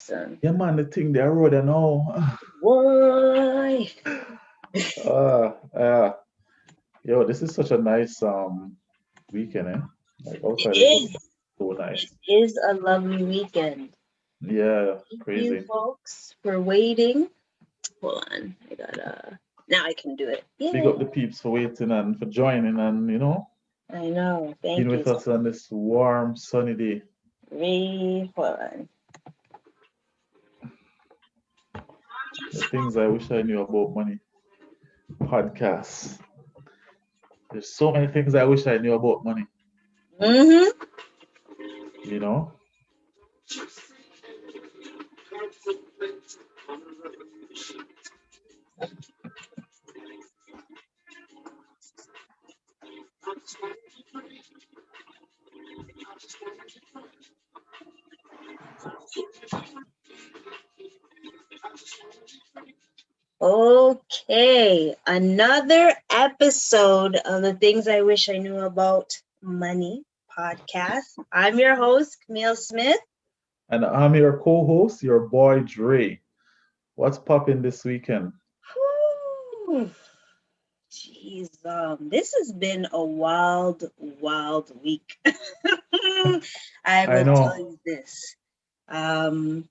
Son. Yeah, man, the thing they road and all. Why? Uh, yo, this is such a nice weekend, eh? Like It outside is looking is. so It nice. is a lovely weekend. Yeah, Thank you, crazy. folks, for waiting. Hold on. I gotta. Now I can do it. Big Yay. up the peeps for waiting and for joining and I know. being Thank you with so us on this warm, sunny day. very hold on. The things I wish I knew about money. Podcasts. There's so many things I wish I knew about money. Mm-hmm. You know? Okay. Another episode of the Things I Wish I Knew About Money podcast. I'm your host, Camille Smith. And I'm your co-host, your boy Dre. What's popping this weekend? Whew. Jeez, this has been a wild, wild week. I I will tell know. you this. Um,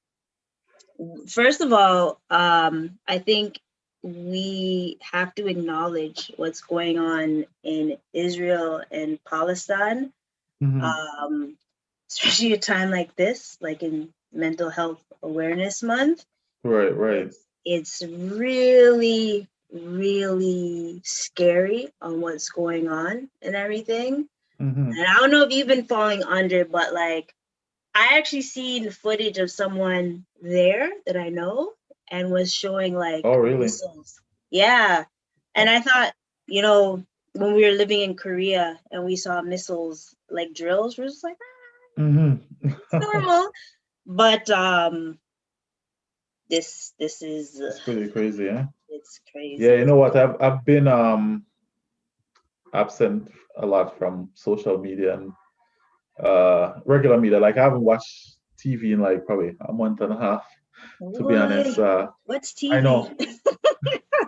First of all, I think we have to acknowledge what's going on in Israel and Palestine, Hmm. um, especially a time like this, like in Mental Health Awareness Month. Right, right. It's really, really scary on what's going on and everything. Hmm. And I don't know if you've been falling under, but like I actually seen footage of someone there that I know and was showing like Oh, really? missiles. Yeah. And I thought, you know, when we were living in Korea and we saw missiles like drills, we're just like, Hmm. it's normal. But this is It's pretty crazy, eh? it's Yeah, crazy. you know what? I've been absent a lot from social media and regular media. Like I haven't watched TV in like probably a month and a half, to be What? honest. What's I TV? know.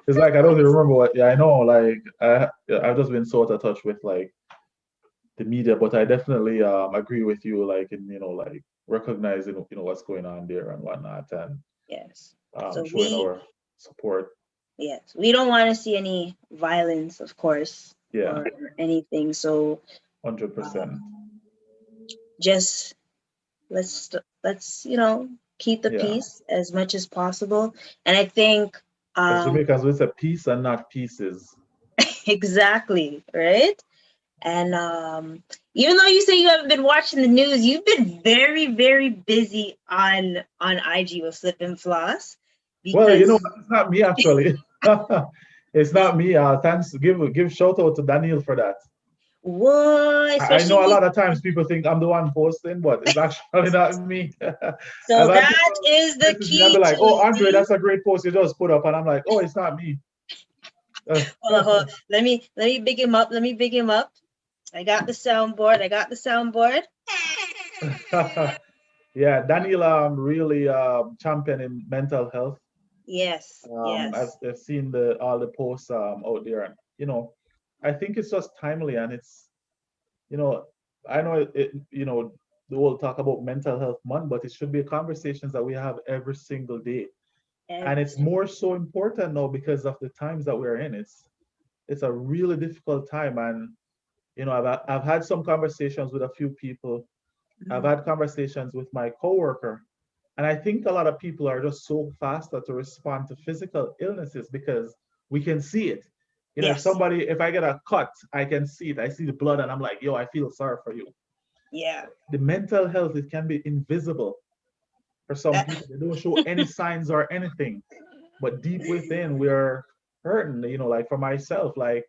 It's like I don't even remember what. Yeah, I know. Like I've just been so out of touch with like the media, but I definitely agree with you. Like in like recognizing what's going on there and whatnot, and Yes. So showing we our support. yes, we don't want to see any violence, of course, Yeah, or anything. So 100%. um, just let's keep the Yeah, peace as much as possible. And I think as um Jamaicans, we say peace and not pieces. exactly, right. And even though you say you haven't been watching the news, you've been very, very busy on IG with Flip and Floss Well, you know because what? It's not me actually. It's not me. Thanks. Give shout out to Daniel for that. what, I know a especially lot of times people think I'm the one posting, but it's actually not me. I've so had that people is the message me and be key like, "Oh, to Andre, see. that's a great post you just put up," and I'm like, "Oh, it's not me." Hold on. Let me big him up. Let me big him up. I got the soundboard. I got the soundboard. Yeah, Daniel really championing mental health. Yes, yes. I've seen the all the posts out there, and I think it's just timely, and it's you know, I know the whole talk about mental health month, but it should be conversations that we have every single day. And Every it's single. more so important now because of the times that we're in. It's a really difficult time. And I've had some conversations with a few people. I've Mhm. had conversations with my coworker. And I think a lot of people are just so faster to respond to physical illnesses because we can see it. Yes. If I get a cut, I can see it. I see the blood and I'm like, yo, I feel sorry for you. Yeah. The mental health, it can be invisible for some That. people. They don't show any signs or anything, but deep within, we're hurting. Like for myself, like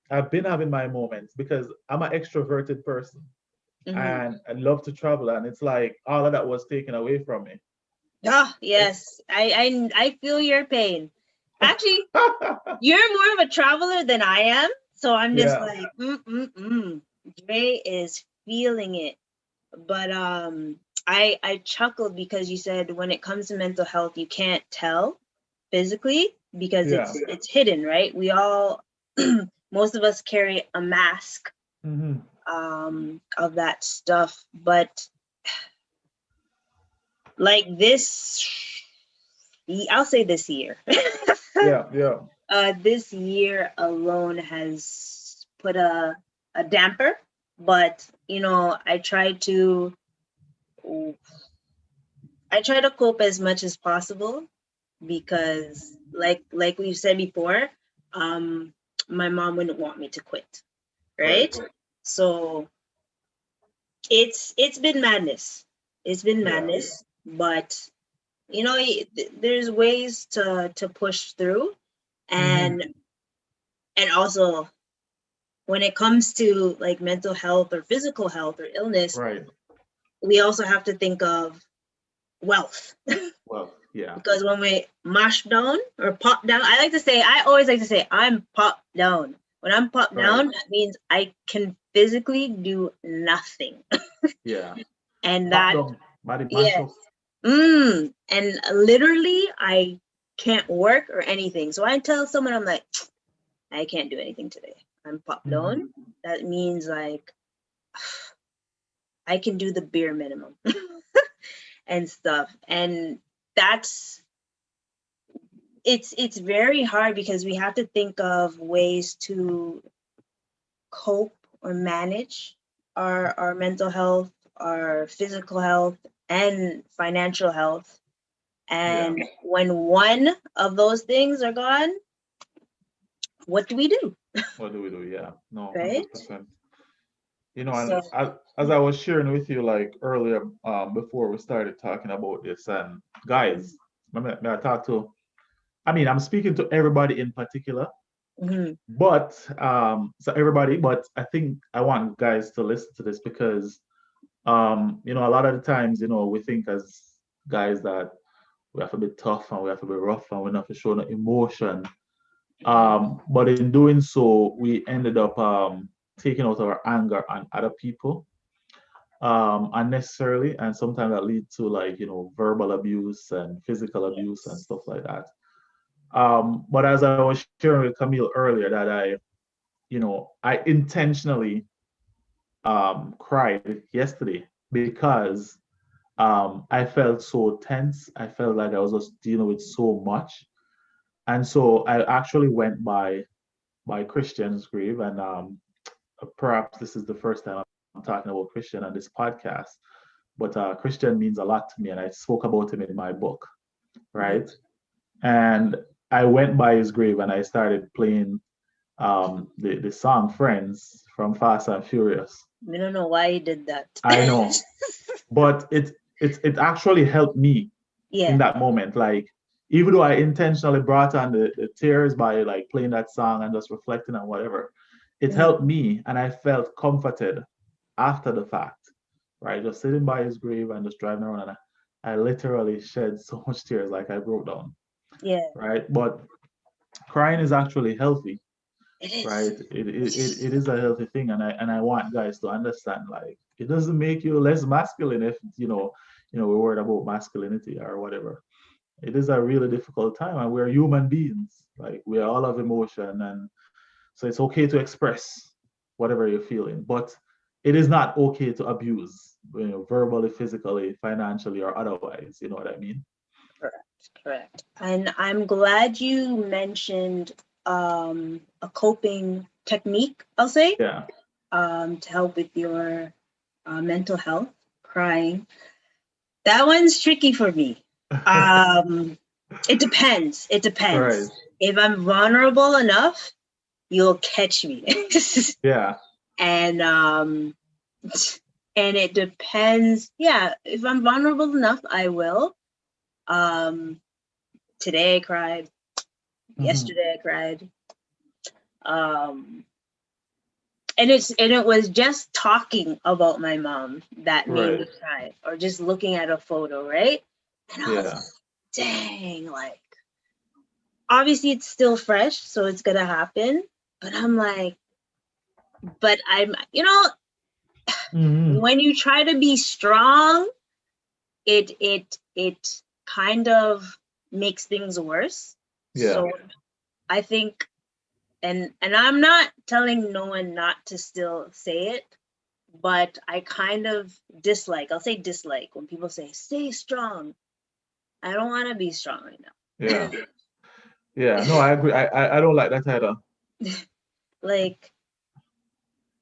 I've been having my moments because I'm an extroverted person Hmm. and I love to travel, and it's like all of that was taken away from me. Ah, Right? yes. I feel your pain. Actually, you're more of a traveler than I am, so I'm just Yeah. like, mm. Dre is feeling it. But I chuckled because you said when it comes to mental health, you can't tell physically because Yeah. it's hidden, right? We all, most of us carry a mask Mm-hmm. of that stuff, but like this, I'll say this year. Yeah. Yeah. This year alone has put a damper, but you know, I try to cope as much as possible because like we've said before, um my mom wouldn't want me to quit, Right. right? So it's been madness. It's been Yeah. madness, but you know, there's ways to push through, Mm-hmm. and also when it comes to like mental health or physical health or illness, Right. we also have to think of wealth. Well, yeah. Because when we mash down or pop down, I always like to say, I'm popped down. When I'm popped Right. down, that means I can physically do nothing. Yeah. And Pop that, down, body mash yeah, up. and literally, I can't work or anything. So I tell someone, I'm like, I can't do anything today. I'm popped Mm-hmm. down. That means like I can do the bare minimum and stuff. And that's it's very hard because we have to think of ways to cope or manage our mental health, our physical health, and financial health. Yeah. And when one of those things are gone, what do we do? What do we do? Yeah. No, Right? 100%. You know, and So, as I was sharing with you like earlier, before we started talking about this, and guys, may I talk to, I mean, I'm speaking to everybody in particular, mhm, but so everybody, but I think I want guys to listen to this because you know, a lot of the times, you know, we think as guys that we have to be tough and we have to be rough and we don't have to show no emotion. But in doing so, we ended up taking out our anger on other people unnecessarily, and sometimes that leads to like, you know, verbal abuse and physical abuse and yes. stuff like that. But as I was sharing with Camille earlier, that you know, I intentionally cried yesterday because I felt so tense. I felt like I was just dealing with so much, and so I actually went by Christian's grave, and perhaps this is the first time I'm talking about Christian on this podcast. But Christian means a lot to me, and I spoke about him in my book, Mhm. right? And I went by his grave and I started playing the song "Friends" from Fast and Furious. We don't know why he did that. I know, but it actually helped me in Yeah. that moment. Like, even though I intentionally brought on the tears by like playing that song and just reflecting on whatever, it Mhm. helped me and I felt comforted after the fact, right? Just sitting by his grave and just driving around, and I literally shed so much tears, like I broke down, Yeah, right? But crying is actually healthy, it is. right? It is a healthy thing, and I want guys to understand, like, it doesn't make you less masculine if we're worried about masculinity or whatever. It is a really difficult time, and we're human beings. Like, we all have emotion, and so it's okay to express whatever you're feeling, but it is not okay to abuse, verbally, physically, financially, or otherwise. You know what I mean? Correct, correct. And I'm glad you mentioned a coping technique, I'll say, Yeah. to help with your mental health, crying. That one's tricky for me. Um, it depends. It Right. depends. If I'm vulnerable enough, you'll catch me. Yeah. and and it depends. Yeah, if I'm vulnerable enough, I will. Um, Today I cried. Hmm. Yesterday I cried. Um, and it was just talking about my mom that made Right. me cry, or just looking at a photo, right? And I was Yeah. like, dang, like obviously it's still fresh, so it's gonna happen. But I'm like, but I'm, Hmm. when you try to be strong, it kind of makes things worse. Yeah. So I think, and I'm not telling no one not to still say it, but I kind of dislike, I'll say dislike when people say stay strong. I don't want to be strong right Yeah. now. Yeah. No, I agree. I don't like that either. Like,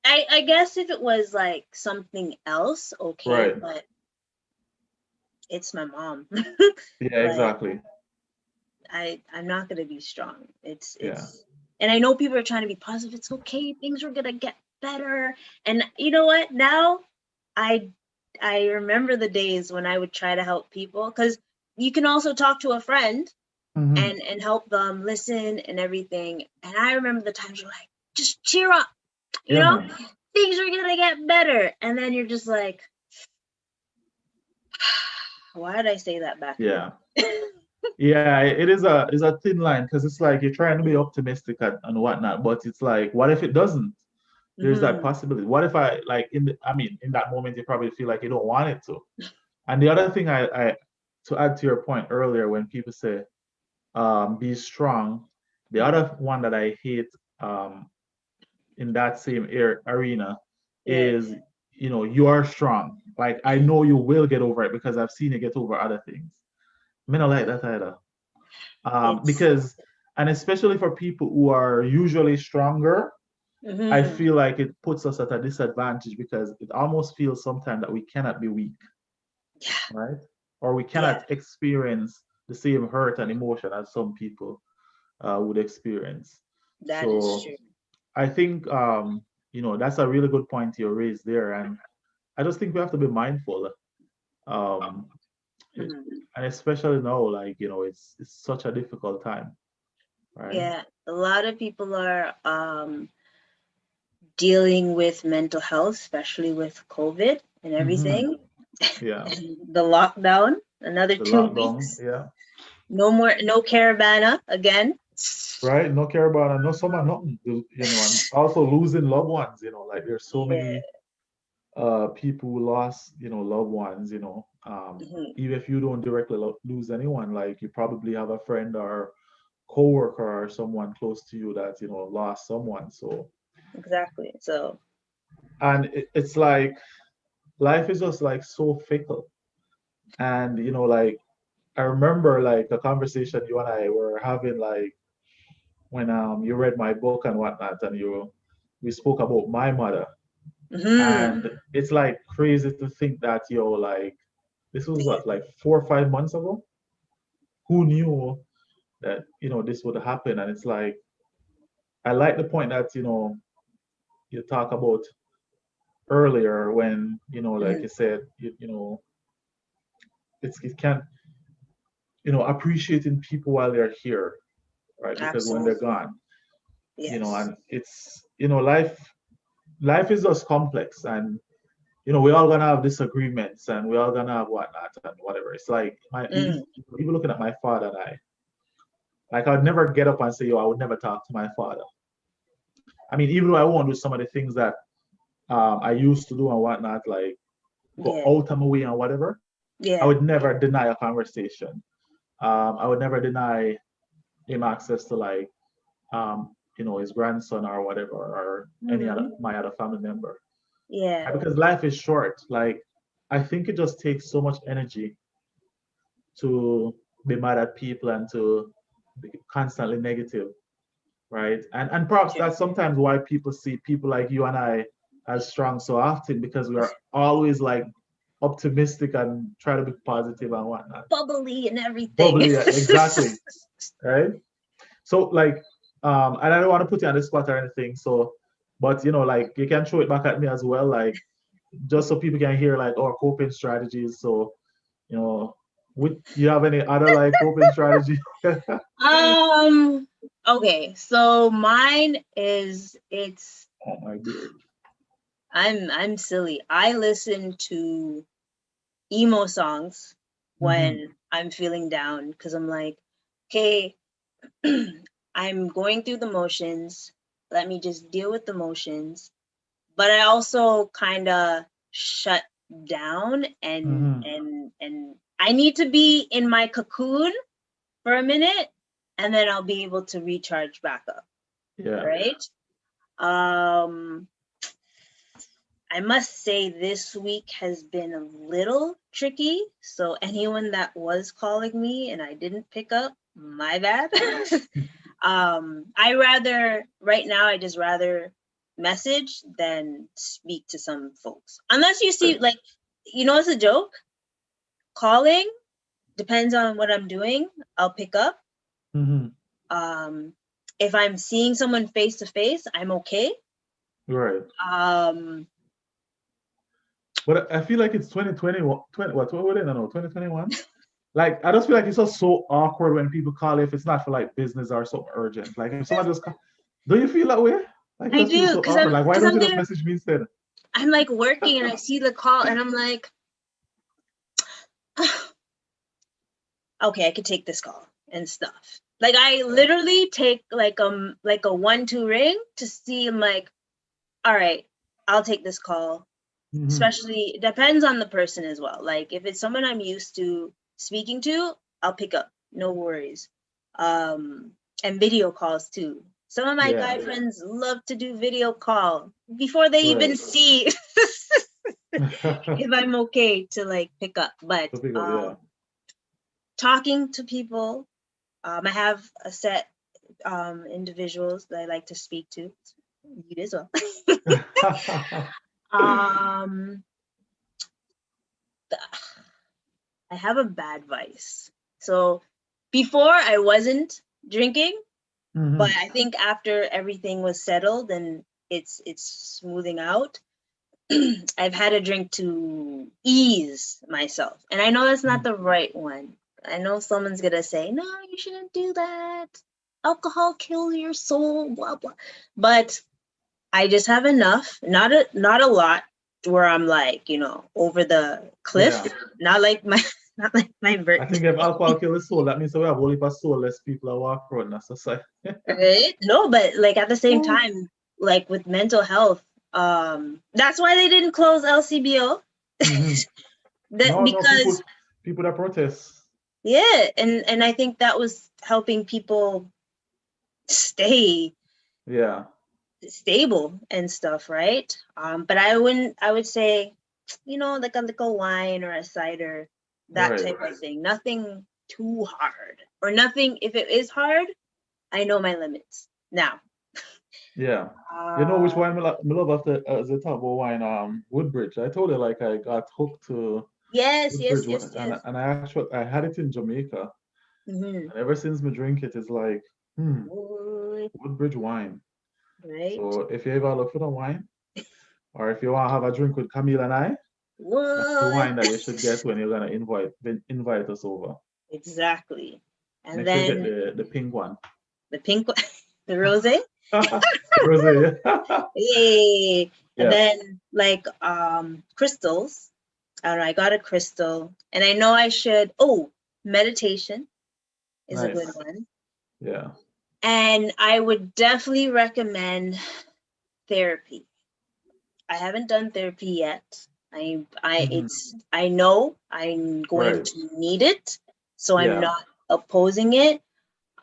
I guess if it was like something else, okay, Right. but it's my mom. Yeah, Like, exactly. I'm not gonna be strong. Yeah. And I know people are trying to be positive. It's okay. Things are gonna get better. And you know what? Now, I I remember the days when I would try to help people, because you can also talk to a friend Hmm. and help them listen and everything. And I remember the times you're like, just cheer up. You Yeah, know, man. things are gonna get better. And then you're just like, why did I say that back Yeah. then? Yeah, it's a thin line because it's like you're trying to be optimistic and whatnot, but it's like, what if it doesn't? There's that Mhm. possibility. What if I like I mean, in that moment you probably feel like you don't want it to. And the other thing I to add to your point earlier when people say be strong, the Mhm. other one that I hate um in that same arena Yeah. is, you are strong. Like I know you will get over it because I've seen you get over other things. I mean, I like that either. It's Because, and especially for people who are usually stronger, I mhm. feel like it puts us at a disadvantage because it almost feels sometimes that we cannot be weak, Yeah. right? Or we Yeah. cannot experience the same hurt and emotion as some people would experience. That is So true. I think, that's a really good point you raised there. And I just think we have to be mindful. Um, Mhm. and especially now, like, it's such a difficult time, right? Yeah. A lot of people are dealing with mental health, especially with COVID and Hmm. everything. Yeah. And the lockdown, another The two lockdown, weeks. yeah. No more, no caravana again. Right? No care about and no summer, nothing. And also losing loved ones, like there's so Yeah. many people who lost, loved ones, Mhm. even if you don't directly lose anyone, like you probably have a friend or coworker or someone close to you that, lost someone. So, Exactly. So, and it's like life is just like so fickle. And, like I remember like a conversation you and I were having, like when you read my book and whatnot, and we spoke about my mother. mhm. And it's like crazy to think that, like this was what, like 4 or 5 months ago? Who knew that, this would happen? And it's like, I like the point that, you talk about earlier when, like Mhm. you said, it can, appreciating people while they're here, right? Because when they're Absolutely. gone, Yes. and it's, life is just complex. And we're all gonna have disagreements and we're all gonna have whatnot and whatever. It's like Mm. even looking at my father and I, like I'd never get up and say, yo, I would never talk to my father. I mean, even though I won't do some of the things that I used to do and whatnot, like go Yeah. out of my way and whatever, I Yeah. would never deny a conversation. I would never deny him access to like his grandson or whatever, or any other Mhm. my other family member. Yeah. Because life is short. Like I think it just takes so much energy to be mad at people and to be constantly negative, right? And perhaps True. that's sometimes why people see people like you and I as strong so often, because we are always like optimistic and try to be positive and whatnot. Bubbly and everything. Bubbly, exactly, right? So like, and I don't want to put you on the spot or anything. So, but like you can throw it back at me as well, like just so people can hear like our coping strategies. So, you know, you have any other like coping strategy? um. Okay. So mine is Oh my beard. I'm silly. I listen to emo songs Hmm. when I'm feeling down because I'm like, okay, I'm going through the motions. Let me just deal with the motions. But I also kind of shut down, and Mm-hmm. I need to be in my cocoon for a minute, and then I'll be able to recharge back up, Yeah. right? Um, I must say this week has been a little tricky. So anyone that was calling me and I didn't pick up, my bad. Right now I just rather message than speak to some folks. Unless you see, like, it's a joke. Calling depends on what I'm doing. I'll pick up. Mm-hmm. Um, if I'm seeing someone face to face, I'm okay. Right. Um, But I feel like it's 2021, what were they? No, 2021. Like, I just feel like it's just so awkward when people call if it's not for like business or something urgent. Like, if someone just call, do you feel that way? Like, it I just feels do, so awkward. Like, why because don't you just message me instead? I'm like working and I see the call and I'm like, okay, I could take this call and stuff. Like I literally take like a 1-2 ring to see. I'm like, all right, I'll take this call. Mm-hmm. Especially, it depends on the person as well. Like if it's someone I'm used to speaking to, I'll pick up, no worries. Um, and video calls too. Some of my Yeah. guy friends love to do video call before they even Right. see if I'm okay to like pick up. But So pick up, yeah. talking to people, I have a set individuals that I like to speak to. You as well. um, I have a bad vice. So before I wasn't drinking, but Mm-hmm. I think after everything was settled and it's smoothing out, I've had a drink to ease myself. And I know that's not the right one. I know someone's gonna say, no, you shouldn't do that. Alcohol kills your soul, blah blah. But I just have enough, not a lot, where I'm like, over the cliff. Yeah. Not like my not like my I birthday. think if alcohol kill the soul, that means we have only for soulless people that walk around in society. Right? No, but like at the same Oh. time, like with mental health, that's why they didn't close LCBO. Mm-hmm. That No, because people that protest. yeah, and I think that was helping people stay Yeah. stable and stuff, right? But I would say, like a little wine or a cider, that Right. type of thing. Nothing too hard. Or nothing, if it is hard, I know my limits. Now. Yeah. You know which Uh wine me love after as a talk about wine, Woodbridge. I told you like I got hooked to yes, Woodbridge yes, yes, yes. and I had it in Jamaica. Mm-hmm. And ever since me drink it, it's like, What? Woodbridge wine. Right? So if you ever look for the wine, or if you want to have a drink with Camille and I, that's the What? wine that you should get when you're gonna invite us over. Exactly. And Make sure you get then the pink one. the pink one, the rose. Rosé, yeah. Yay. And Yeah, then like crystals. I don't know, I got a crystal and I know I should meditation is a good nice. one. Yeah. And I would definitely recommend therapy. I haven't done therapy yet. Mhm. I know I'm going Right. to need it, so I'm Yeah. not opposing it.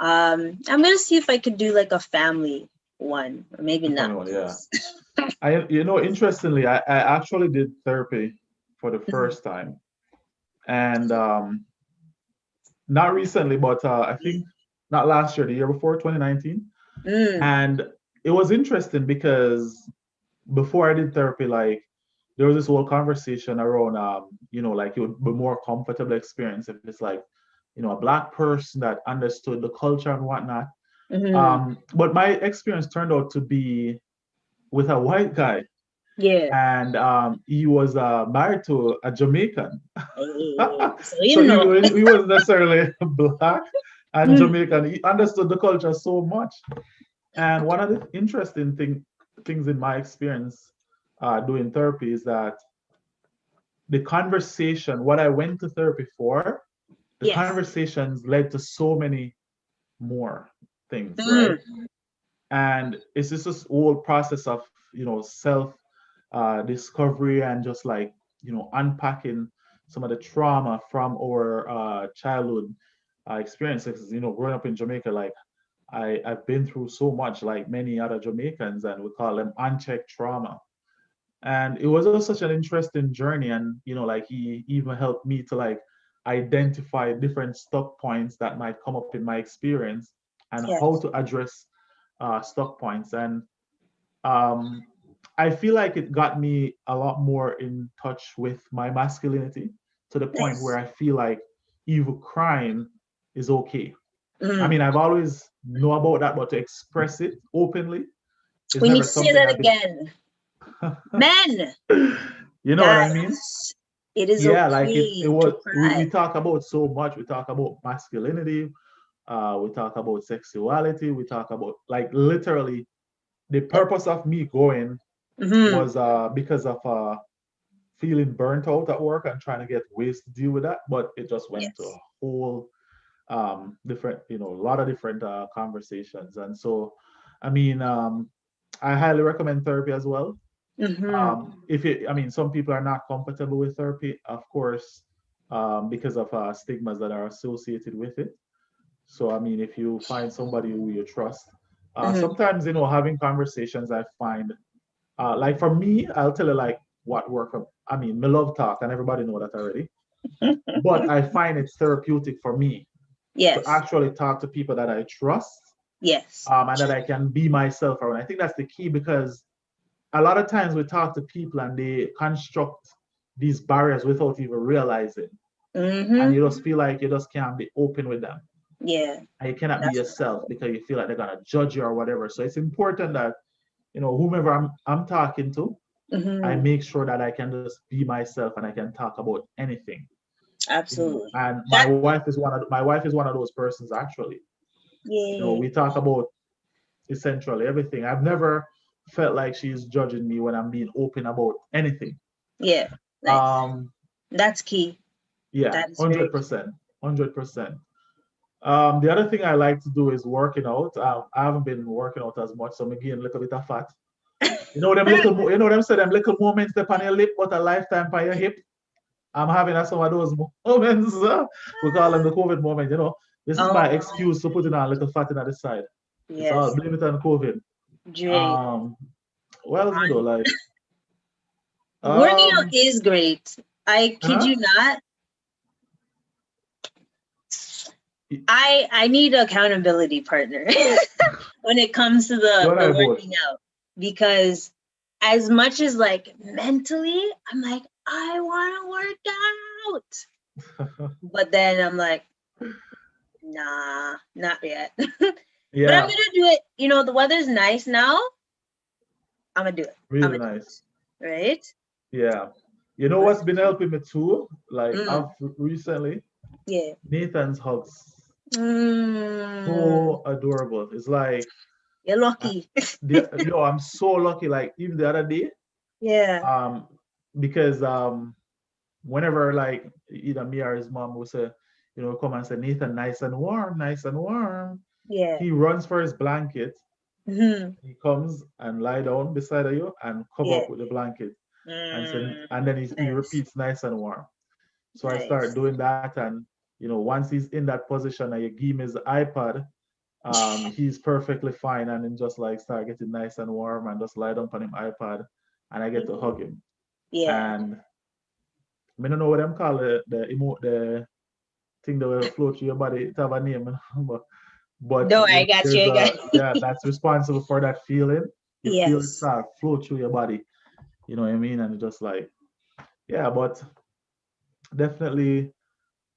I'm gonna see if I could do like a family one, or maybe The not. funny one, yeah. Interestingly, I actually did therapy for the Mhm. first time. And not recently, but I think not last year, the year before, 2019. Mm, And it was interesting because before I did therapy, like there was this whole conversation around, like it would be more comfortable experience if it's like, a black person that understood the culture and whatnot. hmm. But my experience turned out to be with a white guy, Yeah. and he was married to a Jamaican. So So you know. he wasn't necessarily black and Mm, Jamaican. He understood the culture so much. And one of the interesting things in my experience doing therapy is that the conversation, what I went to therapy for, the yes. conversations led to so many more things, right? Mm, And it's just this whole process of, self discovery and just like unpacking some of the trauma from our childhood experiences. Growing up in Jamaica, like I've been through so much, like many other Jamaicans, and we call them unchecked trauma. And it was just such an interesting journey. And like he even helped me to like identify different stuck points that might come up in my experience and how Yes. to address stuck points. And um, I feel like it got me a lot more in touch with my masculinity, to the point where Nice. I feel like even crying is okay. I Mm. mean, I've always know about that, but to express it openly is We need never to say something that I've been. again. Men, You know what I mean? guys, it is Yeah, like it okay to was. We cry. talk about so much. We talk about masculinity. We talk about sexuality. We talk about, like, literally the purpose of me going Mm-hmm. was because of feeling burnt out at work and trying to get ways to deal with that. But it just went to a Yes. whole different, a lot of different conversations. And so, I mean, I highly recommend therapy as well. Mm-hmm. If it, I mean, some people are not comfortable with therapy, of course, because of stigmas that are associated with it. So, I mean, if you find somebody who you trust, Mm-hmm. sometimes, having conversations, I find, like for me, I'll tell you like what work. I mean, me love talk, and everybody know that already. But I find it's therapeutic for me to Yes. actually talk to people that I trust, Yes. and that I can be myself around. I think that's the key, because a lot of times we talk to people and they construct these barriers without even realizing. And Mm-hmm. you just feel like you just can't be open with them. Yeah. And you cannot be That's yourself because you feel like they're gonna judge you or whatever. So it's important that, whomever I'm talking to, I mm-hmm. make sure that I can just be myself and I can talk about anything. Absolutely. And my That wife is one of those persons actually. yeah. We talk about essentially everything. I've never felt like she's judging me when I'm being open about anything. Yeah. Nice. Um, That's key. yeah, That is very hundred key. percent, 100%. The other thing I like to do is working out. I haven't been working out as much, so I'm getting a little bit of fat. Them say them little moments up on your lip, but a lifetime by your hip. I'm having some of those moments. We call them the COVID moment. This is my Oh excuse to putting on a little fat in the side. It's all yes. blame it on COVID. Great. Um, what else we do? Like, Working out um, is great. I kid huh? you not. I need an accountability partner when it comes to You and the I both. working out, because as much as like mentally I'm like I want to work out, but then I'm like nah, not yet. But I'm Yeah, gonna do it. The weather's nice now. I'm gonna do it. I'm really gonna do nice. it. Right? Yeah. You know But what's been helping me too? Like, mm, I've recently, yeah. Nathan's hugs. Mm, So adorable. It's like, you're I, lucky. I'm so lucky. Like, even the other day, Yeah. um, because whenever like either me or his mom will say, come and say, Nathan, nice and warm, nice and warm. Yeah. He runs for his blanket. Hmm. He comes and lie down beside of you and cover Yeah. up with the blanket, Mm, and then he nice. repeats nice and warm. So I start Nice. doing that, and once he's in that position and you give him his iPad, he's perfectly fine, and then just like start getting nice and warm and just lie down on him iPad, and I get to hug him. Yeah. And I don't know what them call the thing that will flow through your body. It have a name, but No, I got you. there's I got a you. yeah that's responsible for that feeling. You feel it Yes. start flow through your body. You know what I mean? And it's just like, yeah, but definitely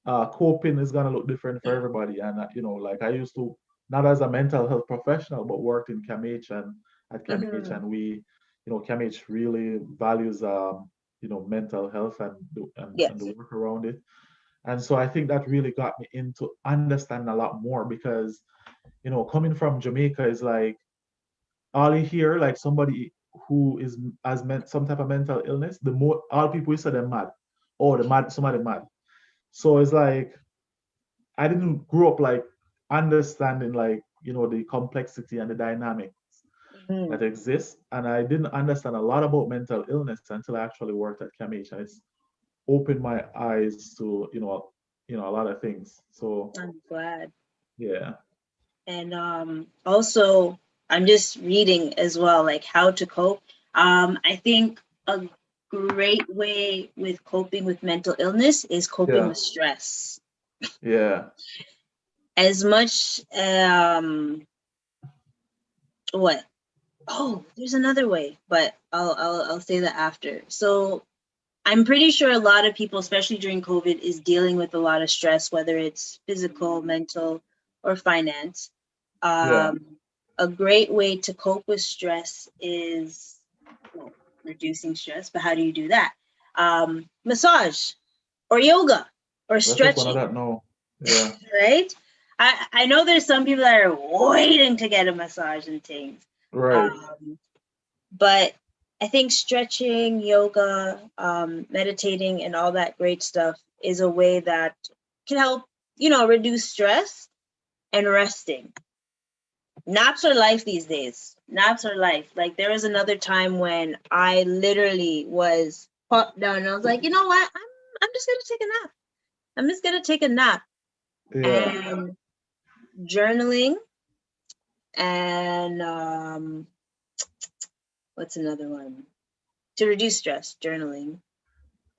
coping is gonna look different for everybody. And like I used to, not as a mental health professional, but worked in CAMH, and at CAMH, Hmm. and CAMH really values mental health and the Yes. work around it. And so I think that really got me into understanding a lot more, because coming from Jamaica is like all you hear, like somebody who has meant some type of mental illness, the more all people say they're mad. Oh, the mad, somebody mad. So it's like I didn't grow up like understanding like the complexity and the dynamics Hmm. that exist, and I didn't understand a lot about mental illness until I actually worked at CAMH. And it's opened my eyes to, a lot of things. So I'm glad. yeah, And also, I'm just reading as well, like how to cope. I think a great way with coping with mental illness is coping yeah, with stress. yeah, As much what? Oh, there's another way, but I'll say that after. So I'm pretty sure a lot of people, especially during COVID, is dealing with a lot of stress, whether it's physical, mental, or finance. yeah. A great way to cope with stress is, well, reducing stress. But how do you do that? Massage or yoga or Let's take one of stretching, that now. Yeah, right? I know there's some people that are waiting to get a massage and things. right. Um, but I think stretching, yoga, meditating, and all that great stuff is a way that can help, reduce stress and resting. Naps are life these days. Naps are life. Like there was another time when I literally was popped down and I was like, you know what? I'm just gonna take a nap. I'm just gonna take a nap. Yeah, And journaling and what's another one? To reduce stress, journaling.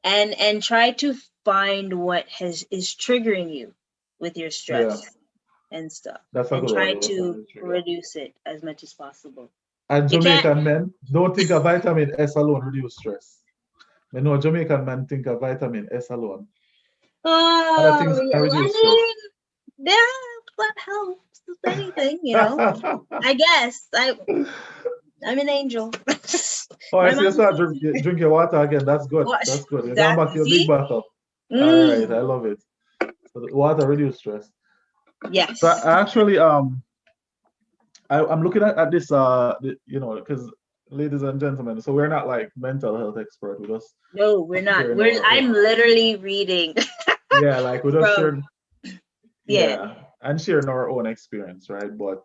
And try to find what is triggering you with your yeah. stress and stuff That's a and good one. try Yeah, that's to a trigger. reduce it as much as possible. And You can't. Jamaican men don't think a vitamin S alone reduce stress. I know Jamaican men think a vitamin S alone. Other things Oh, yeah, can well, reduce I stress. mean, yeah, that helps with anything. I guess I'm an angel. Oh, I My see you mom start says, drink your water again. That's good. "Wash That's good. You're going that." back You to your big see? bottle. All right, Mm, I love it. So the water reduce stress. So yes. I actually I'm looking at this because ladies and gentlemen, so we're not like mental health expert. We just No, we're not. sharing We're. our I'm own. literally reading Yeah, like we just from. sharing, Yeah. yeah, and sharing our own experience, right? But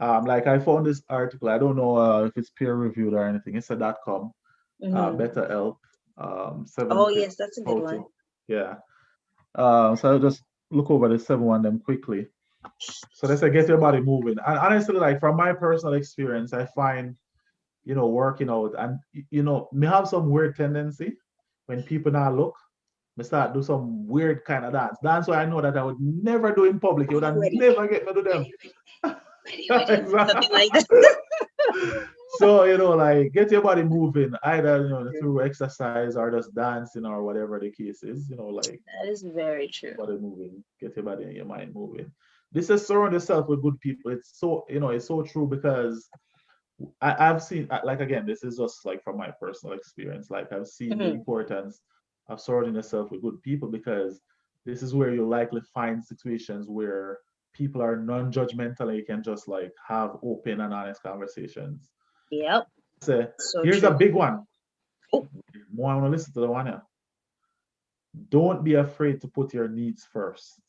like I found this article. I don't know if it's peer reviewed or anything. It's a .com, Hmm. Better Help, seven Oh tips yes, that's a good how one. to, yeah. So I'll just look over the seven one them quickly. So they say get your body moving. And honestly, like from my personal experience, I find, working out and me have some weird tendency when people now look, me start do some weird kind of dance. That's why I know that I would never do in public. You would have Ready, never get me to them. ready, ready, ready. Something Exactly. like that. So, like get your body moving, either, through exercise or just dancing or whatever the case is, like That is very your true. body moving, get your body and your mind moving. This is surround yourself with good people. It's so, it's so true because I've seen, like, again, this is just like from my personal experience. Like, I've seen the Hmm. importance of surrounding yourself with good people because this is where you likely find situations where people are non-judgmental and you can just like have open and honest conversations. Yep. So So here's a true. big one. Oh, More I want to listen to the one here. Don't be afraid to put your needs first.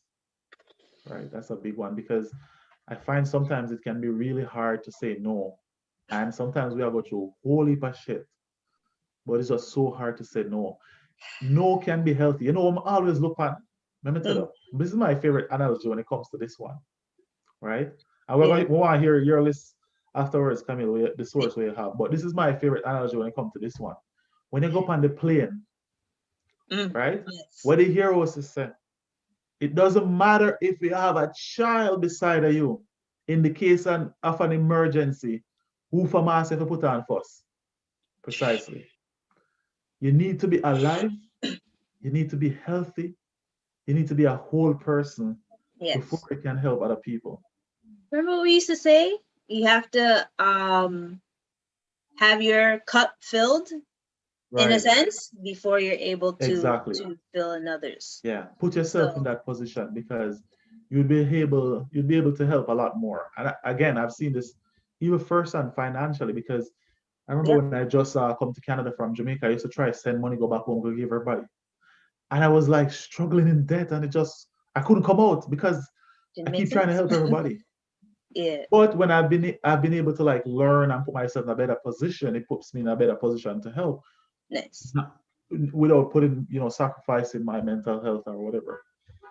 Right? That's a big one because I find sometimes it can be really hard to say no. And sometimes we are going through a whole heap of shit, but it's just so hard to say no. No can be healthy. I'm always look at, let me tell mm, you, this is my favorite analogy when it comes to this one, right? And yeah. we want to hear your list afterwards, Camille, the source where you have. But this is my favorite analogy when it comes to this one. When you go up on the plane, Mm, right? yes. What the hero is saying, it doesn't matter if you have a child beside of you. In the case of an emergency, who for mass if you put on first? Precisely. You need to be alive. You need to be healthy. You need to be a whole person before Yes. you can help other people. Remember what we used to say? You have to have your cup filled in a Right. sense before you're able to Exactly. fill another's. Yeah. Put yourself in So that position because you'd be able to help a lot more. And again, I've seen this even first and financially because I remember yep, when I just come to Canada from Jamaica, I used to try to send money, go back home, go give everybody. And I was like struggling in debt and I couldn't come out because didn't I make keep trying to sense. help everybody. Yeah, But when I've been able to like learn and put myself in a better position, it puts me in a better position to help. nice. without putting, sacrificing my mental health or whatever.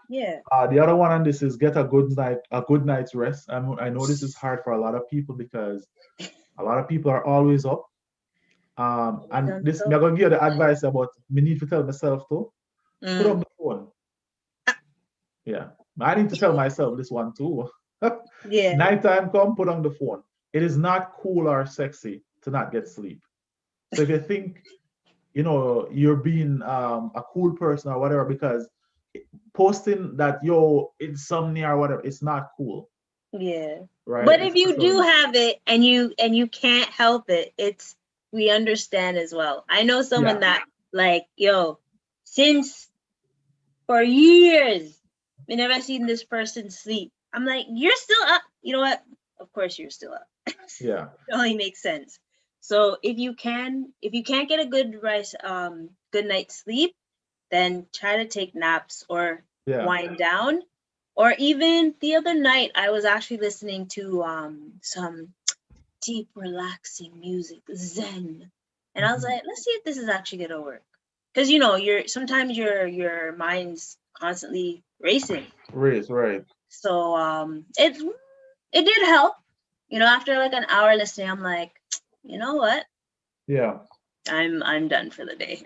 Yeah. The other one on this is get a good night's rest. I know this is hard for a lot of people because a lot of people are always up. And Done this, I'm so. gonna give you the advice about me need to tell myself too. Put on Mm. the phone. Yeah, I need to tell myself this one too. Yeah. Nighttime come, put on the phone. It is not cool or sexy to not get sleep. So if you think you're being a cool person or whatever because posting that yo insomnia or whatever, it's not cool, Yeah. right? But It's if you so do have it and you can't help it, it's we understand as well. I know someone yeah, that like, yo, since for years, we never seen this person sleep. I'm like, you're still up. You know what? Of course you're still up. yeah, It only makes sense. So if you can't get a good night's sleep, then try to take naps or yeah. wind down. Or even the other night, I was actually listening to some deep, relaxing music, Zen, and I was Mhm. like, let's see if this is actually gonna work. Because you're sometimes your mind's constantly racing. Right. So it did help. After like an hour listening, I'm like, you know what? Yeah, I'm done for the day.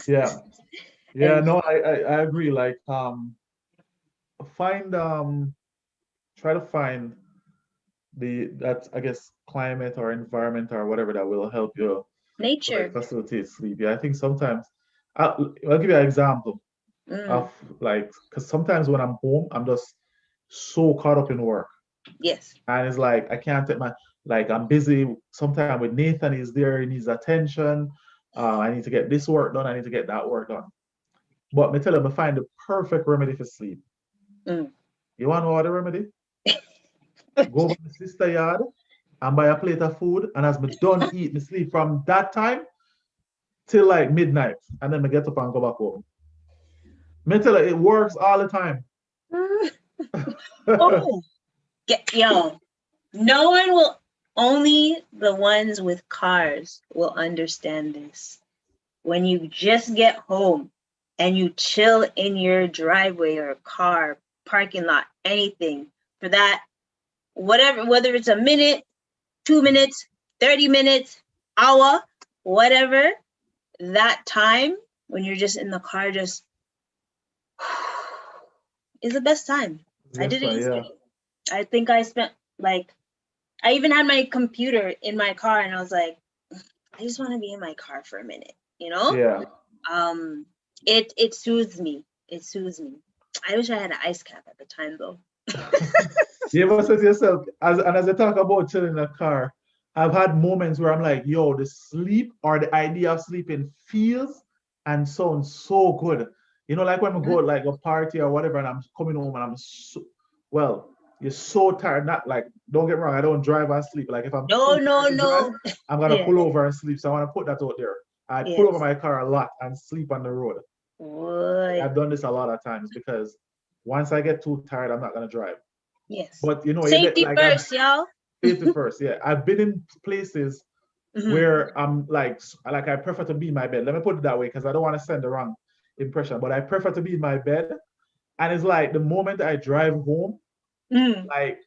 yeah, yeah. And No, I agree. Like, find try to find the that I guess climate or environment or whatever that will help you like nature. facilitate sleep. Yeah, I think sometimes I'll give you an example Mm, of like because sometimes when I'm home, I'm just so caught up in work. yes. And it's like I can't take my like I'm busy sometimes with Nathan, he's there, he needs attention. I need to get this work done, I need to get that work done. But me tell him I find the perfect remedy for sleep. Mm. You want to know what the remedy? Go over to my sister yard and buy a plate of food. And as me done eat, me sleep from that time till like midnight. And then me get up and go back home. Me tell her it works all the time. Oh, yo, no one will. Only the ones with cars will understand this. When you just get home and you chill in your driveway or car, parking lot, anything for that, whatever, whether it's a minute, 2 minutes, 30 minutes, hour, whatever, that time when you're just in the car, just is the best time. I Yes, did it sir, yeah. yesterday. I think I spent like, I even had my computer in my car and I was like, I just want to be in my car for a minute, you know? Yeah. Um, it soothes me. It soothes me. I wish I had an ice cap at the time though. You ever say to yourself, as I talk about chilling in a car, I've had moments where I'm like, yo, the sleep or the idea of sleeping feels and sounds so good. Like when we go like a party or whatever, and I'm coming home and I'm so well, you're so tired. Not like, don't get me wrong, I don't drive and sleep. Like if I'm No, too tired no, to drive, no. I'm gonna Yeah, pull over and sleep. So I want to put that out there. I pull over yes. my car a lot and sleep on the road. Would. I've done this a lot of times because once I get too tired, I'm not gonna drive. Yes. But Safety like I've first, y'all. safety first. Yeah, I've been in places Hmm. where I'm like I prefer to be in my bed. Let me put it that way because I don't want to send the wrong impression. But I prefer to be in my bed, and it's like the moment I drive home, Mm. like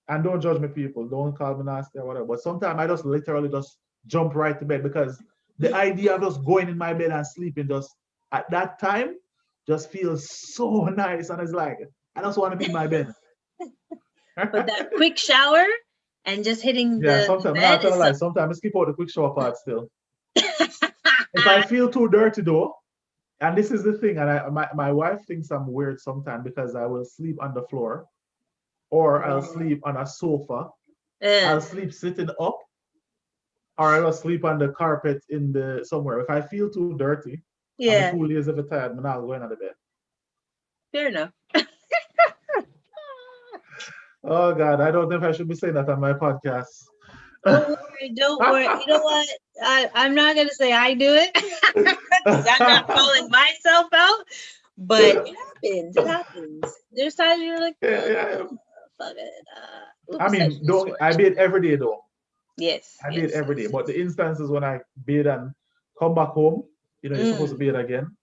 and don't judge me, people. Don't call me nasty or whatever. But sometimes I just literally just jump right to bed because the idea of just going in my bed and sleeping just at that time just feels so nice, and it's like I just want to be in my bed. But that quick shower and just hitting Yeah, the sometimes I'm bed not gonna is lie. something. Sometimes I skip out the quick shower part still. If I feel too dirty though, and this is the thing, and my wife thinks I'm weird sometimes because I will sleep on the floor or I'll sleep on a sofa. Uh, I'll sleep sitting up or I'll sleep on the carpet in the somewhere. If I feel too dirty, I'm yeah, too lazy for tired, I'm not going to the bed. fair enough. Oh God, I don't know if I should be saying that on my podcast. Don't worry, don't worry. You know what? I'm not gonna say I do it because I'm not calling myself out, but it happens. It happens. There's times you're like, Yeah, yeah. fuck it. I Oops, I mean, just don't I watched. bathe every day though. Yes, I bathe yes, every day. yes, But yes. the instances when I bathe and come back home, you're supposed to be it again.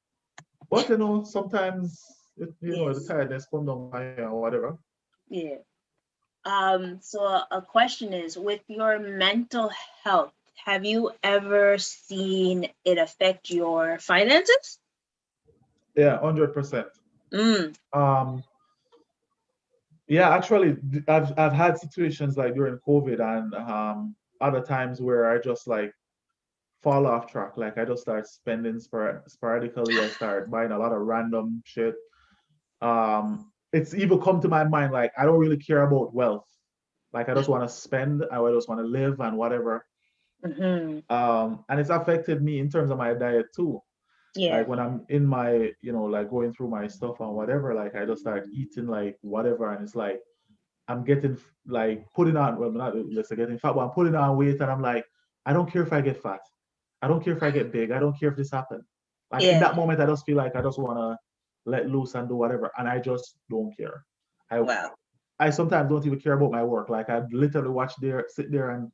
But sometimes the Yes. tiredness come down higher or whatever. Yeah. So a question is, with your mental health, have you ever seen it affect your finances? Yeah, 100%. Mm. Um, yeah, actually, I've had situations like during COVID and other times where I just like fall off track. Like I just start spending sporadically. I start buying a lot of random shit. It's even come to my mind like I don't really care about wealth. Like I just want to spend, I just want to live and whatever. Mm-hmm. And it's affected me in terms of my diet too. Yeah. Like when I'm in my, like going through my stuff and whatever, like I just start eating like whatever, and it's like I'm getting like putting on, well, not let's say getting fat, but I'm putting on weight, and I'm like, I don't care if I get fat. I don't care if I get big. I don't care if this happens. Like in Yeah. that moment, I just feel like I just want to let loose and do whatever, and I just don't care. I Wow. I sometimes don't even care about my work. Like I literally sit there, and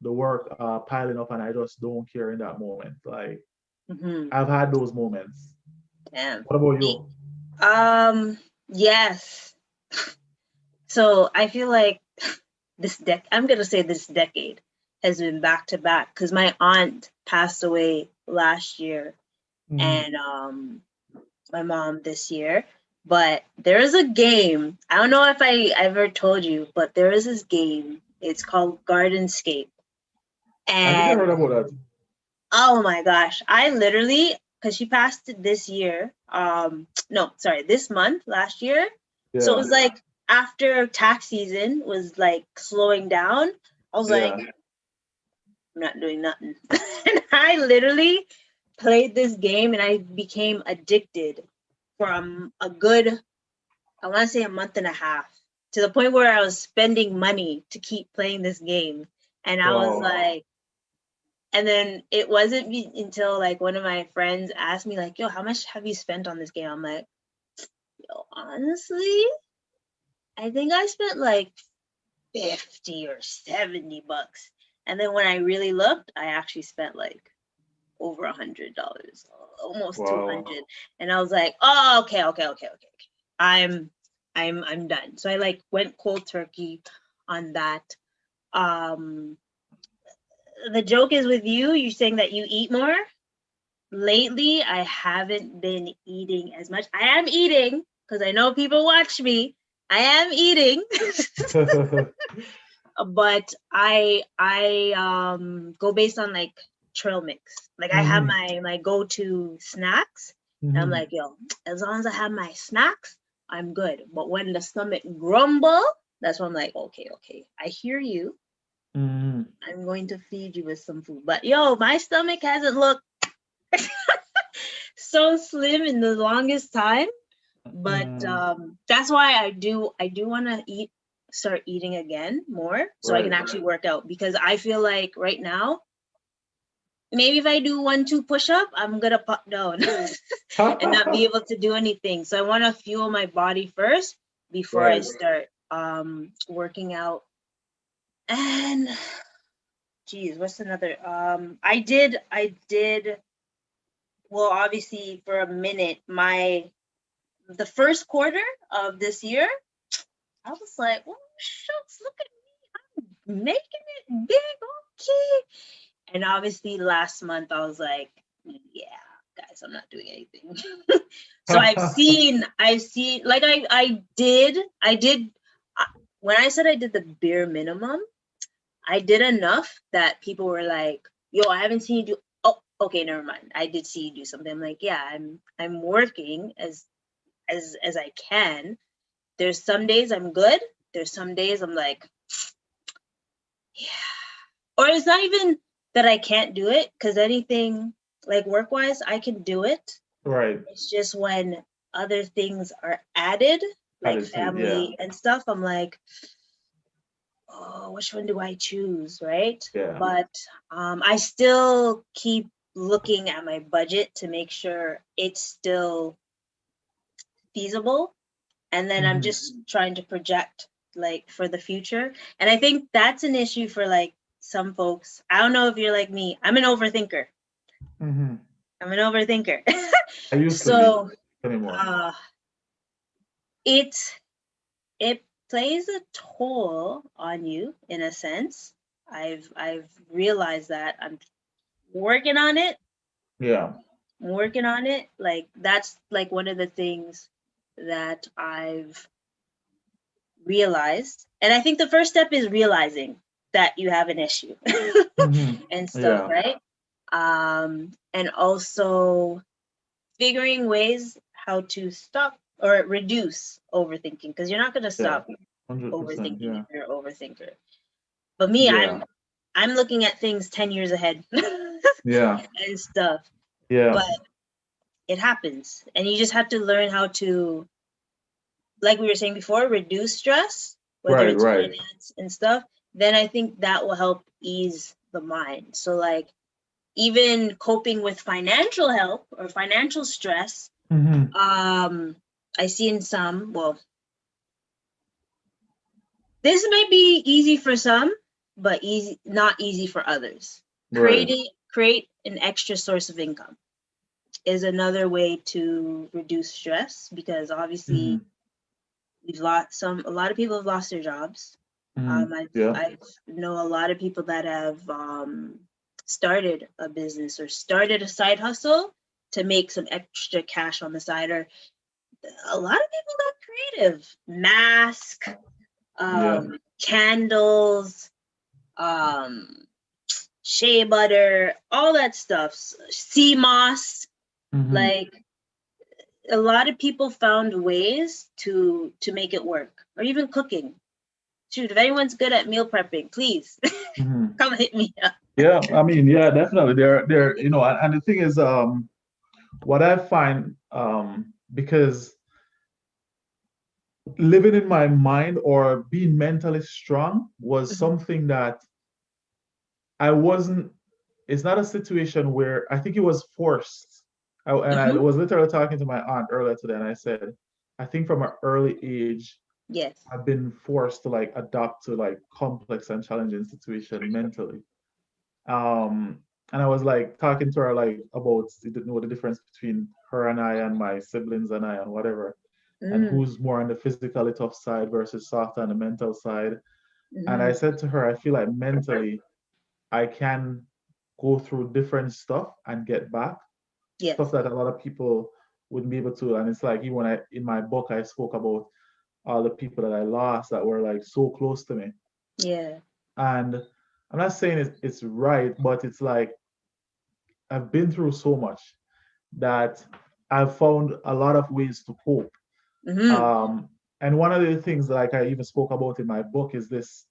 the work piling up, and I just don't care in that moment. Like Mm-hmm. I've had those moments. Damn. What about you? Yes. So I feel like I'm gonna say this decade has been back to back because my aunt passed away last year, Mm-hmm. and my mom this year. But there is a game. I don't know if I ever told you, but there is this game. It's called Gardenscape. I think I And heard about that. oh my gosh, I literally, because she passed it this year. No, sorry, this month, last year. So it Yeah, was like after tax season was like slowing down. I was like, yeah. I'm not doing nothing. And I literally played this game and I became addicted from a good, I want to say a month and a half, to the point where I was spending money to keep playing this game. And I was Wow. like, and then it wasn't until like one of my friends asked me like, "Yo, how much have you spent on this game?" I'm like, "Yo, honestly, I think I spent like 50 or 70 bucks." And then when I really looked, I actually spent like over $100, almost Wow. 200. And I was like, "Oh, okay. I'm I'm done." So I like went cold turkey on that. Um the joke is with you, you're saying that you eat more. Lately, I haven't been eating as much. I am eating because I know people watch me. I am eating, but I go based on like trail mix. Like I have Hmm. my go-to snacks. And I'm Hmm. like, yo, as long as I have my snacks, I'm good. But when the stomach grumble, that's when I'm like, okay, I hear you. Hmm. I'm going to feed you with some food. But yo, my stomach hasn't looked so slim in the longest time. But Hmm. that's why I do want to start eating again more so I can Right. actually work out, because I feel like right now maybe if I do 1 2 push up I'm gonna pop down and not be able to do anything. So I want to fuel my body first before I Right. start working out. And geez, what's another I did well, obviously for a minute, the first quarter of this year I was like, oh shucks, look at me, making it big, okay. And obviously last month I was like, yeah, guys, I'm not doing anything. So I've seen like I did uh, when I said I did the bare minimum, I did enough that people were like, yo, I haven't seen you do. Oh, okay, never mind. I did see you do something. I'm like, yeah, I'm working as I can. There's some days I'm good. There's some days I'm like, yeah. Or it's not even that I can't do it, because anything like work wise, I can do it. Right. It's just when other things are added, like Added to it. Yeah. family and stuff, I'm like, oh, which one do I choose? Right. Yeah. But I still keep looking at my budget to make sure it's still feasible, and then I'm Hmm. just trying to project like for the future. And I think that's an issue for like some folks. I don't know if you're like me. I'm an overthinker. Hmm. I'm an overthinker. I used to be So anymore. uh, it it plays a toll on you in a sense. I've realized that. I'm working on it. Yeah. Working on it. Like that's like one of the things that I've realized. And I think the first step is realizing that you have an issue Hmm. and stuff, Yeah. right? And also figuring ways how to stop or reduce overthinking because you're not going to Yeah. stop 100%. overthinking if Yeah. you're an overthinker. But me, Yeah. I'm looking at things 10 years ahead Yeah. and stuff. Yeah. But it happens. And you just have to learn how to, like we were saying before, reduce stress, whether Right. it's Right. finance and stuff. Then I think that will help ease the mind. So, like, even coping with financial help or financial stress, Hmm. I see in some, well, this may be easy for some, but easy not easy for others. Right. Create an extra source of income is another way to reduce stress because obviously Hmm. we've lost a lot of people have lost their jobs. Hmm. Yeah. I know a lot of people that have started a business or started a side hustle to make some extra cash on the side. Or a lot of people got creative. Mask, Yeah. candles, um, shea butter, all that stuff. Sea moss. Hmm. Like a lot of people found ways to make it work, or even cooking. Shoot, if anyone's good at meal prepping, please Hmm. come hit me up. Yeah. I mean, yeah, definitely. There, and the thing is, what I find, because living in my mind or being mentally strong was Mhm, something that I wasn't, it's not a situation where I think it was forced. I mhm. was literally talking to my aunt earlier today, and I said, I think from an early age, Yes. I've been forced to like adapt to like complex and challenging situation mentally. Um, and I was like talking to her like about the difference between her and I and my siblings and I and whatever, and Mm, who's more on the physically tough side versus soft on the mental side. And I mhm. said to her, I feel like mentally I can go through different stuff and get back stuff Yes. that a lot of people wouldn't be able to. And it's like even when I in my book I spoke about all the people that I lost that were like so close to me. Yeah. And I'm not saying it's right, but it's like I've been through so much that I've found a lot of ways to cope. Mhm. And one of the things that like I even spoke about in my book is this.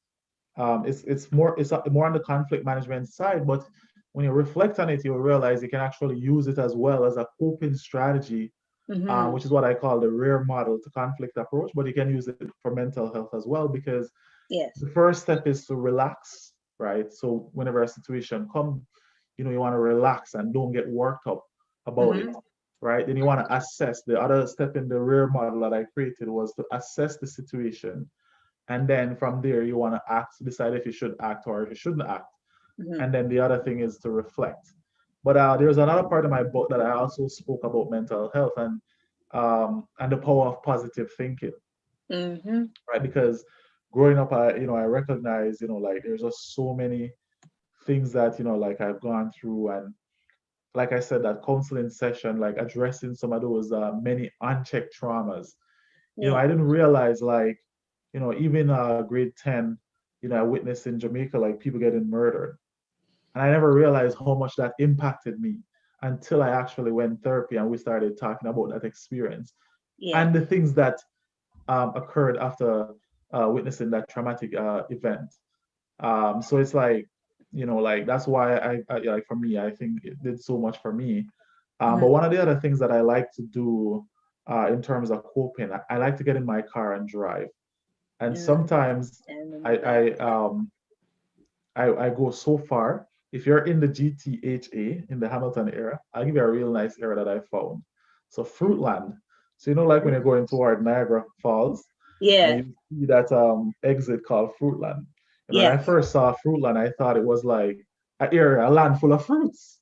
It's more on the conflict management side, but when you reflect on it, you'll realize you can actually use it as well as a coping strategy, Mhm. which is what I call the rare model to conflict approach. But you can use it for mental health as well because Yes. the first step is to relax, right? So whenever a situation comes, you want to relax and don't get worked up about it, Mhm. right? Then you want to assess. The other step in the rare model that I created was to assess the situation, and then from there you want to act, decide if you should act or if you shouldn't act. Mhm. And then the other thing is to reflect. But there's another part of my book that I also spoke about mental health and the power of positive thinking, Mhm. right? Because growing up, I recognize, like there's just so many things that like I've gone through, and like I said, that counseling session, like addressing some of those many unchecked traumas. I Yeah. didn't realize like, even grade 10, I witnessed in Jamaica like people getting murdered. And I never realized how much that impacted me until I actually went therapy and we started talking about that experience Yeah. and the things that occurred after witnessing that traumatic event. So it's like, like that's why like for me, I think it did so much for me. But Mhm. one of the other things that I like to do in terms of coping, I like to get in my car and drive. And Mm. sometimes I remember I that. I um I go so far. If you're in the GTHA in the Hamilton area, I'll give you a real nice area that I found. So Fruitland. So like when you're going toward Niagara Falls and Yeah. you see that exit called Fruitland. And when I Yes. first saw Fruitland, I thought it was like an area, a land full of fruits.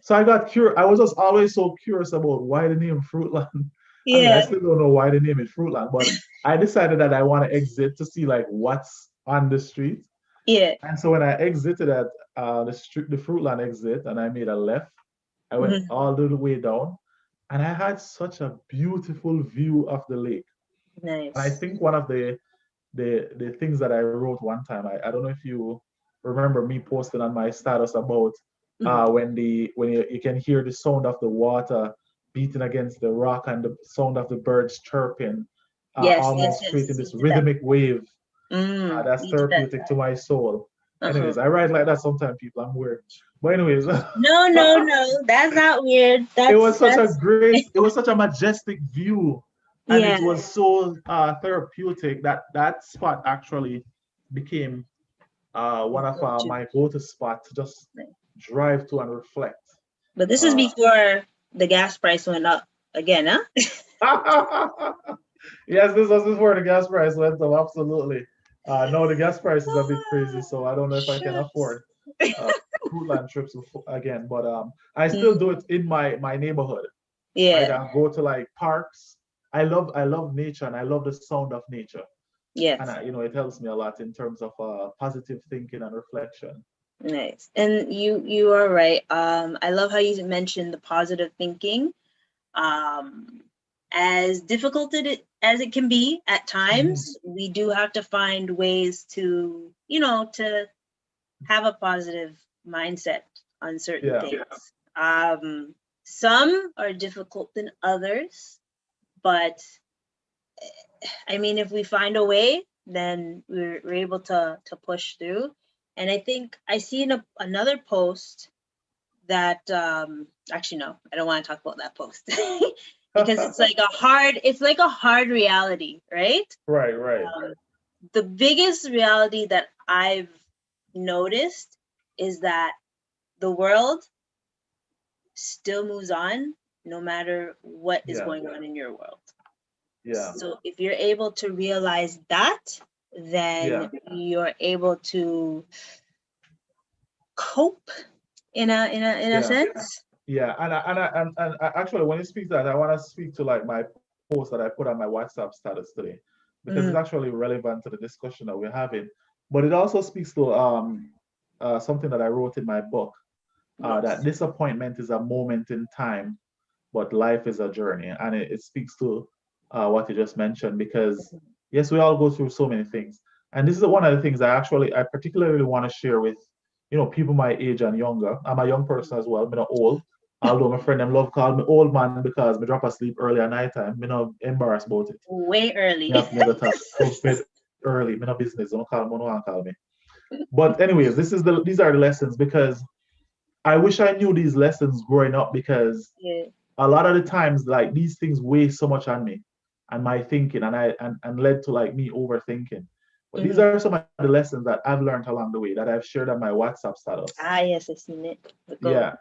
So I got curious. I was just always so curious about why the name Fruitland. I mean, I Yeah. still don't know why the name is Fruitland, but I decided that I want to exit to see like what's on the street. Yeah. And so when I exited at the street, the Fruitland exit, and I made a left, I went Mhm. all the way down, and I had such a beautiful view of the lake. And I Nice. think one of the things that I wrote one time, I don't know if you remember me posting on my status about Mhm. when you can hear the sound of the water beating against the rock and the sound of the birds chirping, Yes, yes, almost creating yes. You this did that. rhythmic wave that's You did that. therapeutic to my soul. Uh-huh. Anyways, I write like that sometimes, people. I'm weird. But anyways, No, no, no. That's not weird. it was such a majestic view, and Yeah. it was so therapeutic that that spot actually became one of Go to. my go-to spots to just drive to and reflect. But this is Uh, before the gas price went up again, huh? yes, this was before the gas price went up. Absolutely. No, the gas price is a bit crazy, so I don't know if I can Shucks. afford uh, cruise line trips again. But I still do Mm, it in my neighborhood. Right, yeah. I'll go to like parks. I love nature and I love the sound of nature, and Yes. it helps me a lot in terms of positive thinking and reflection. Nice. And you are right. I love how you mentioned the positive thinking. Um, as difficult as it can be at Mhm. times, we do have to find ways to, to have a positive mindset on certain Yeah, things. Some are difficult than others, but I mean, if we find a way, then we're able to push through. And I think I see in another post that actually no, I don't want to talk about that post because it's like a hard reality, right? right, right. The biggest reality that I've noticed is that the world still moves on no matter what is Yeah, going on in your world. yeah, So if you're able to realize that, then yeah, you're able to cope in a yeah, sense. yeah. Actually, when you speak to that, I want to speak to like my post that I put on my WhatsApp status today, because it's Mm, actually relevant to the discussion that we're having. But it also speaks to something that I wrote in my book, that yes. disappointment is a moment in time, but life is a journey. And it speaks to what you just mentioned, because yes, we all go through so many things. And this is one of the things I particularly want to share with, people my age and younger. I'm a young person as well, I'm not old. Although my friend them love call me old man because me drop asleep early at night time. Me not embarrassed about it. Way Me early. have me that go to bed early. Me no business. Don't call me, no one call me. But anyways, these are the lessons, because I wish I knew these lessons growing up, because Yeah. a lot of the times like these things weigh so much on me and my thinking, and led to like me overthinking. But these Hmm. are some of the lessons that I've learned along the way that I've shared on my WhatsApp status. Ah, yes, I've seen it. But go. Yeah.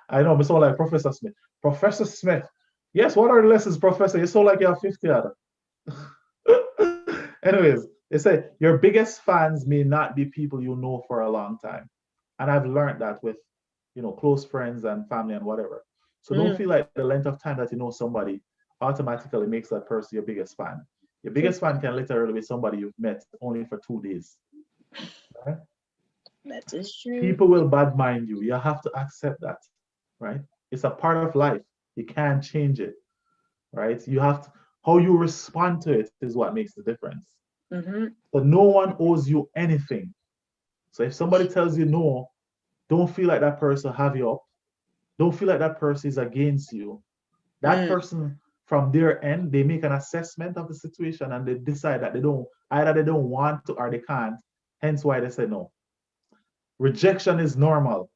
I know, but so like Professor Smith. Professor Smith. Yes, what are the lessons, Professor? You sound like you're 50 other. Anyways, they say your biggest fans may not be people you know for a long time. And I've learned that with, close friends and family and whatever. So don't Mm, feel like the length of time that you know somebody automatically makes that person your biggest fan. Your true. biggest fan can literally be somebody you've met only for 2 days. Right? That is true. People will bad mind you. You have to accept that, right? It's a part of life. You can't change it, right? How you respond to it is what makes the difference. Mm-hmm. So no one owes you anything. So if somebody tells you no, don't feel like that person have you up. Don't feel like that person is against you. That Mm, person, from their end, they make an assessment of the situation and they decide that they don't want to or they can't. Hence why they say no. Rejection is normal.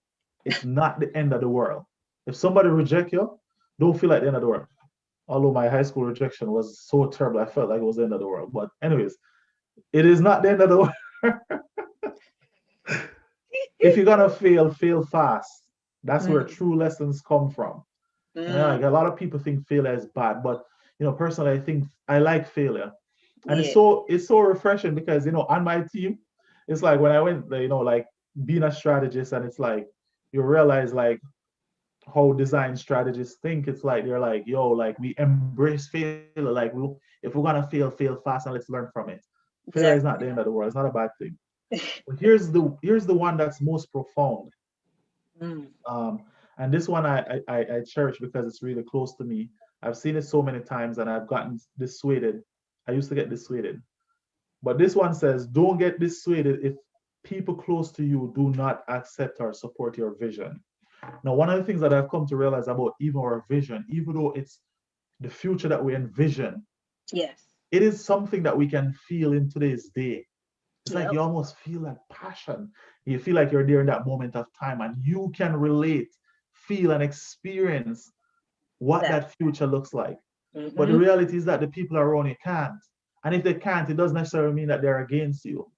It's not the end of the world. If somebody reject you, don't feel like the end of the world. Although my high school rejection was so terrible, I felt like it was the end of the world. But anyways, it is not the end of the world. If you're gonna fail, fail fast. That's where mm, true lessons come from. And mm. like a lot of people think failure is bad, but personally, I think I like failure, and Yeah. it's so refreshing because on my team, it's like when I went, like being a strategist, and it's like you realize like how design strategists think. It's like they're like, yo, like we embrace failure. Like if we're gonna fail fast and let's learn from it. Failure is not the end Exactly. of the world. It's not a bad thing. But here's the one that's most profound. Mm, Um, and this one I cherish because it's really close to me. I've seen it so many times and I've gotten dissuaded. I used to get dissuaded. But this one says, don't get dissuaded if people close to you do not accept or support your vision. Now, one of the things that I've come to realize about even our vision, even though it's the future that we envision, yes. it is something that we can feel in today's day. It's like Yep. you almost feel that passion. You feel like you're there in that moment of time and you can relate, feel, and experience what That. that future looks like. But the Mm-hmm. reality is that the people around you can't. And if they can't, it doesn't necessarily mean that they're against you,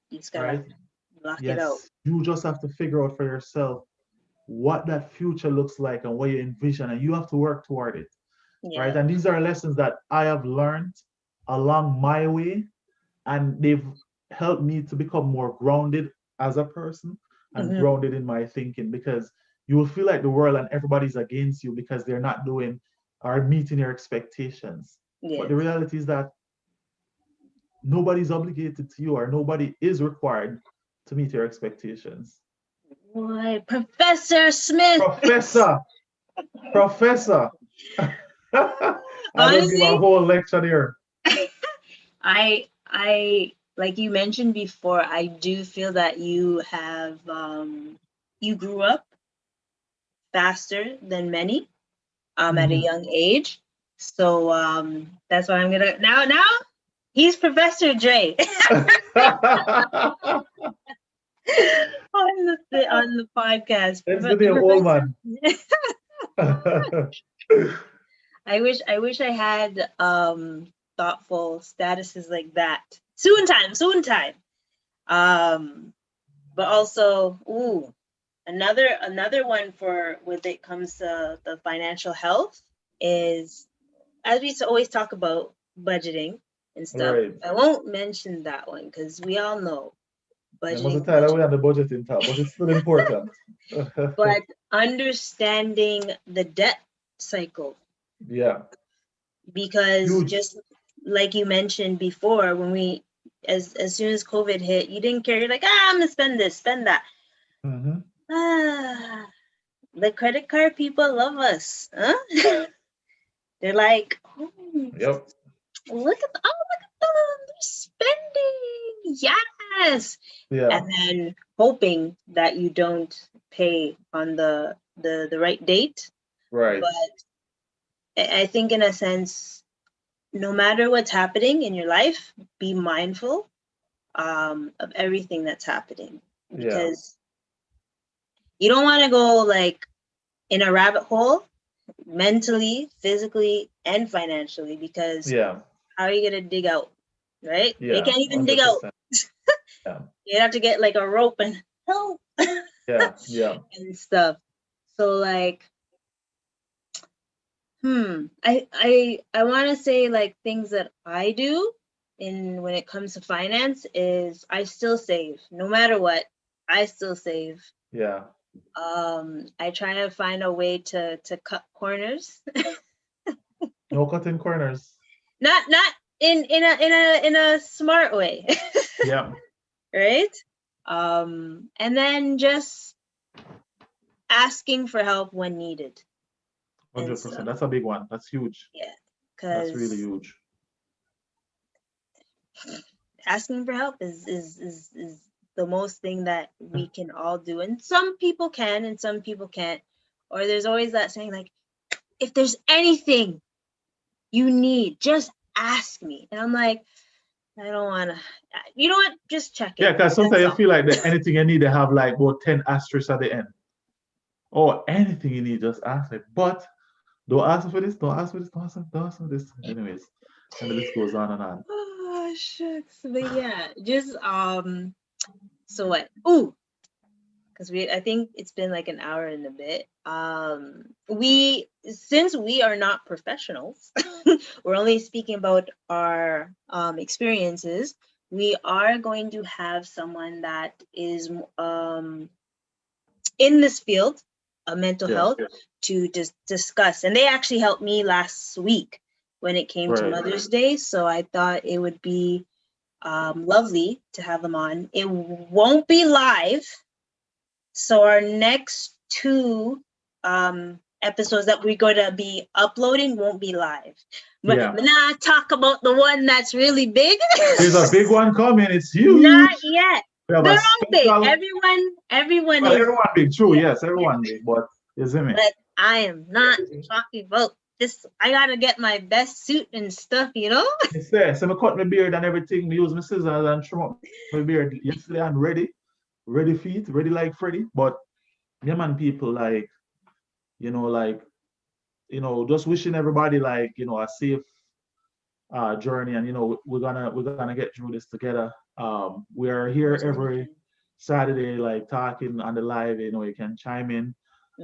You just gotta right? lock it out. Yes, you just have to figure out for yourself what that future looks like and what you envision, and you have to work toward it, right? Yeah. And these are lessons that I have learned along my way, and they've helped me to become more grounded as a person and Mm-hmm. grounded in my thinking because you will feel like the world and everybody's against you because they're not doing or meeting your expectations. But the Yes. reality is that nobody's obligated to you or nobody is required to meet your expectations. Boy, Professor Smith. Professor, professor. I just give a Honestly, whole lecture there. I like you mentioned before, I do feel that you grew up faster than many at a Mhm. young age. So that's why I'm gonna now he's Professor Dre on the podcast. It's the name, old man. I wish I had thoughtful statuses like that. Soon time. Um but also, ooh, another one for when it comes to the financial health is, as we always talk about, budgeting and stuff. Right. I won't mention that one because we all know Yeah, most of budgeting, the time we budgeting. on the budgeting top, but it's still important. But understanding the debt cycle, Yeah, because huge. just like you mentioned before, when we as soon as COVID hit, you didn't care. You're like, I'm gonna spend this, spend that. Hmm. Ah, the credit card people love us, huh? They're like, oh, Yep. look at them, they're spending, yes, Yeah. and then hoping that you don't pay on the right date. Right. But I think in a sense, no matter what's happening in your life, be mindful of everything that's happening, Yeah. because you don't want to go like in a rabbit hole mentally, physically, and financially, because Yeah. how are you gonna dig out? Right? You Yeah. can't even dig out. 100%. Yeah. You have to get like a rope and help Yeah. Yeah. and stuff. So like, I want to say like things that I do in when it comes to finance is I still save no matter what. I still save. Yeah. I try to find a way to cut corners. No cutting corners. Not in a smart way. Yeah. Right? And then just asking for help when needed and 100%. stuff. That's a big one. That's huge. Yeah, That's really because huge. asking for help is the most thing that we can all do, and some people can and some people can't. Or there's always that saying like, if there's anything you need, just ask me. And I'm like, I don't want to. You know what? Just check Yeah, in. because sometimes That's you all. feel like that anything you need to have like about 10 asterisks at the end. Or anything you need, just ask me. But don't ask me for this, don't ask me this, don't ask me this. Anyways, and the list goes on and on. Oh shucks. But yeah, just so what? Ooh, because I think it's been like an hour and a bit. We since we are not professionals, we're only speaking about our experiences. We are going to have someone that is in this field of mental Yeah. health to just discuss. And they actually helped me last week when it came to Right. Mother's Day. So I thought it would be lovely to have them on. It won't be live. So our next two episodes that we're going to be uploading won't be live. But Yeah. now I talk about the one that's really big. There's a big one coming. It's huge. Not yet. We have They're a all big. special. Everyone Well, is. everyone big. True. Yeah, Yes, everyone big. But you see me? but I am not talking about this. I gotta get my best suit and stuff, you know? It's there. So I cut my beard and everything. I use my scissors and trim up my beard yesterday and ready feet, ready like Freddy. But yeah, man, people like, like, just wishing everybody like, a safe journey, and we're gonna get through this together. We are here every Saturday, like talking on the live. You can chime in,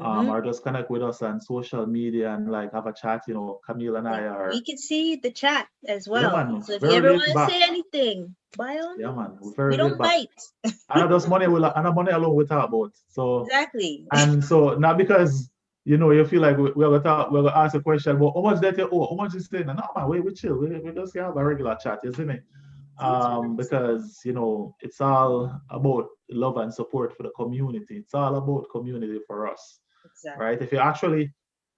or just connect with us on social media and like have a chat. Camille and I are. We can see the chat as Yeah, well. man, So if you very ever laid want to back. say anything, by all Yeah, means, man, we're very we laid don't back. bite. And not just money, and money alone we talk about. So Exactly. and so not because you feel like we're gonna ask a question, but how much that you owe? How much is saying? No, man, we chill. We just have a regular chat, you see me? Because it's all about love and support for the community. It's all about community for us, Exactly. right? If you actually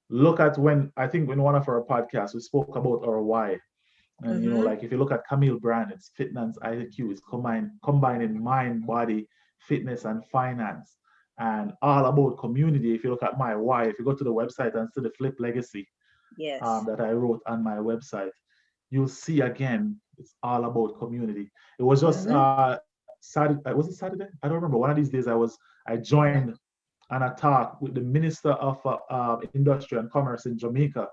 look at I think in one of our podcasts we spoke about our why, and like if you look at Camille Brand, it's fitness IQ, it's combining mind, body, fitness, and finance, and all about community. If you look at my why, if you go to the website and see the Flip Legacy Yes. that I wrote on my website, you'll see again it's all about community. It was just Saturday. Was it Saturday? I don't remember. One of these days I joined on a talk with the Minister of Industry and Commerce in Jamaica.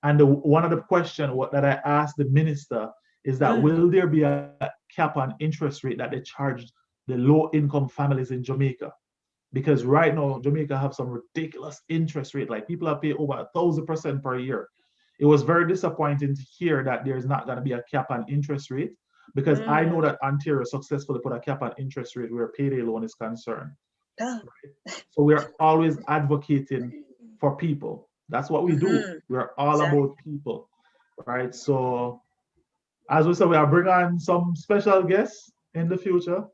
And one of the questions that I asked the minister is that will there be a cap on interest rate that they charge the low income families in Jamaica? Because right now Jamaica have some ridiculous interest rate. Like people are paying over 1,000% per year. It was very disappointing to hear that there's not going to be a cap on interest rate, because I know that Ontario successfully put a cap on interest rate where payday loan is concerned. Right? So we're always advocating for people. That's what we do. We're all about people, right? So as we said, we are bringing on some special guests in the future.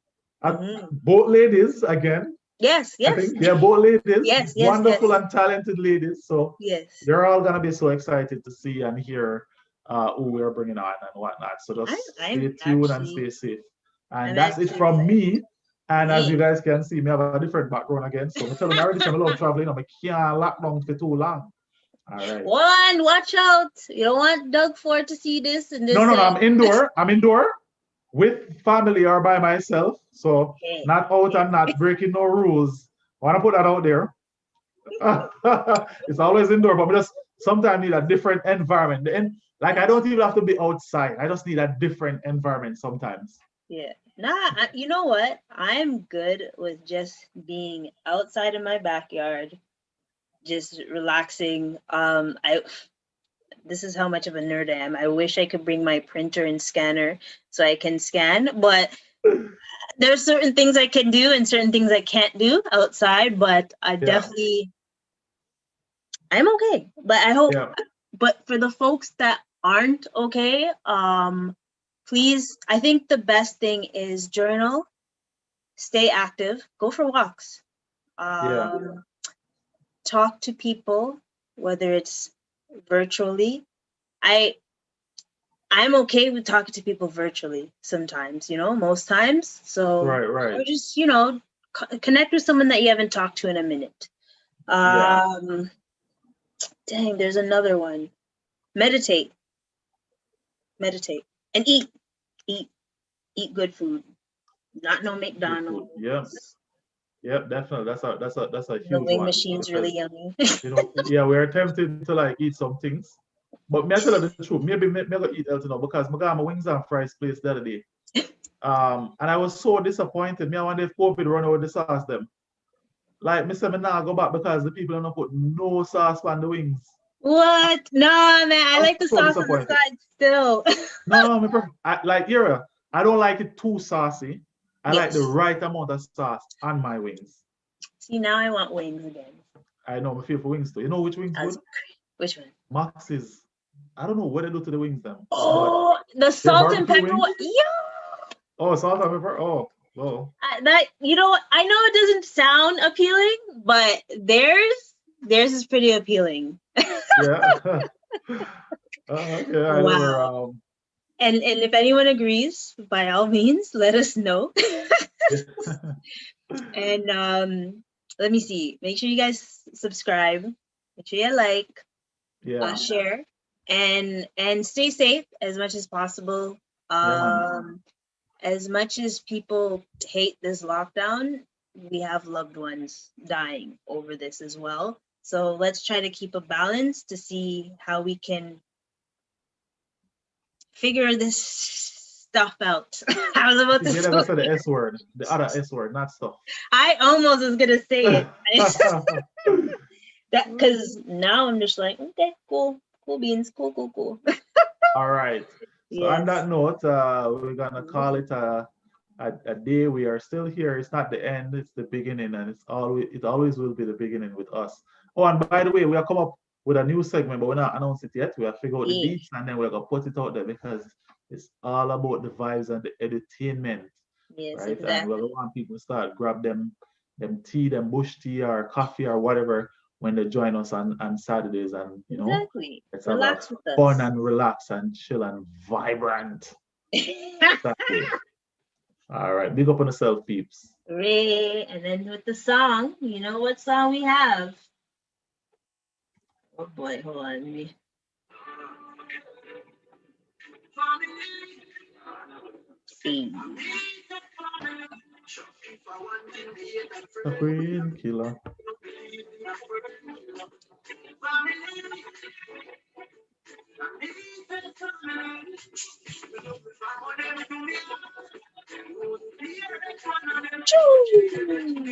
Both ladies again. Yes. I think they're both ladies. Yes. Wonderful and talented ladies. So yes. they're all gonna be so excited to see and hear who we're bringing on and whatnot. So just stay tuned and stay safe. And that's it from me. And as you guys can see, me have a different background again. So I tell them I already say I love traveling. I can't lock down for too long. All right. One, watch out. You don't want Doug Ford to see this and this. No, I'm indoor. I'm indoor with family or by myself. So not out and not breaking no rules. I want to put that out there. It's always indoor, but we just sometimes need a different environment. And like I don't even have to be outside. I just need a different environment sometimes. Yeah. You know what? I'm good with just being outside in my backyard, just relaxing. This is how much of a nerd I am. I wish I could bring my printer and scanner so I can scan, but there's certain things I can do and certain things I can't do outside, but I'm okay. But I hope, but for the folks that aren't okay, please, I think the best thing is journal, stay active, go for walks, talk to people, whether it's virtually. I'm okay with talking to people virtually sometimes, most times. So right. Or just, connect with someone that you haven't talked to in a minute. Dang, there's another one. Meditate and eat good food. Not no McDonald's. Yep, definitely. That's a huge the wing one. Machine's really yummy. We're attempting to like eat some things. But me I tell you the truth, maybe me go eat healthy now because I got my wings and fries place the other day. And I was so disappointed. Me I wonder if COVID run over the sauce them. Like me say me now go back because the people don't put no sauce on the wings. What? No, man, I like the sauce on the side still. No, I don't like it too saucy. I like the right amount of sauce on my wings. See, now I want wings again. I know my favorite wings too. You know which wings good? Which one? Max's. I don't know what they do to the wings them, but Oh, the the salt and barbecue pepper one. wings. Yeah. Oh, salt and pepper. Oh, well, That, you know what? I know it doesn't sound appealing, but theirs is pretty appealing. yeah. Okay, I never. Wow. And if anyone agrees, by all means, let us know. Yeah. And let me see. Make sure you guys subscribe. Make sure you like, Yeah, share, and stay safe as much as possible. yeah, man. As much as people hate this lockdown, we have loved ones dying over this as well. So let's try to keep a balance to see how we can figure this stuff out. I was about to You're gonna say say the S word, the other S word, not stuff. I almost was gonna say it. That because now I'm just like, okay, cool, cool beans, cool. All right. So on Yes. that note, we're gonna call it a day. We are still here. It's not the end, it's the beginning, and it always will be the beginning with us. Oh, and by the way, we have come up with a new segment, but we're not announced it yet. We have figured out the Yeah. beats and then we're gonna put it out there because it's all about the vibes and the entertainment, Yes, right? And we exactly. want people to start grab them tea, them bush tea or coffee or whatever when they join us on Saturdays, and Exactly. let's have a Relax with fun us. and relax and chill and vibrant Saturday. All right, big up on yourself, peeps. Ray, and then with the song, you know what song we have? Oh boy, hold on. Let me see. A queen killer. Choo!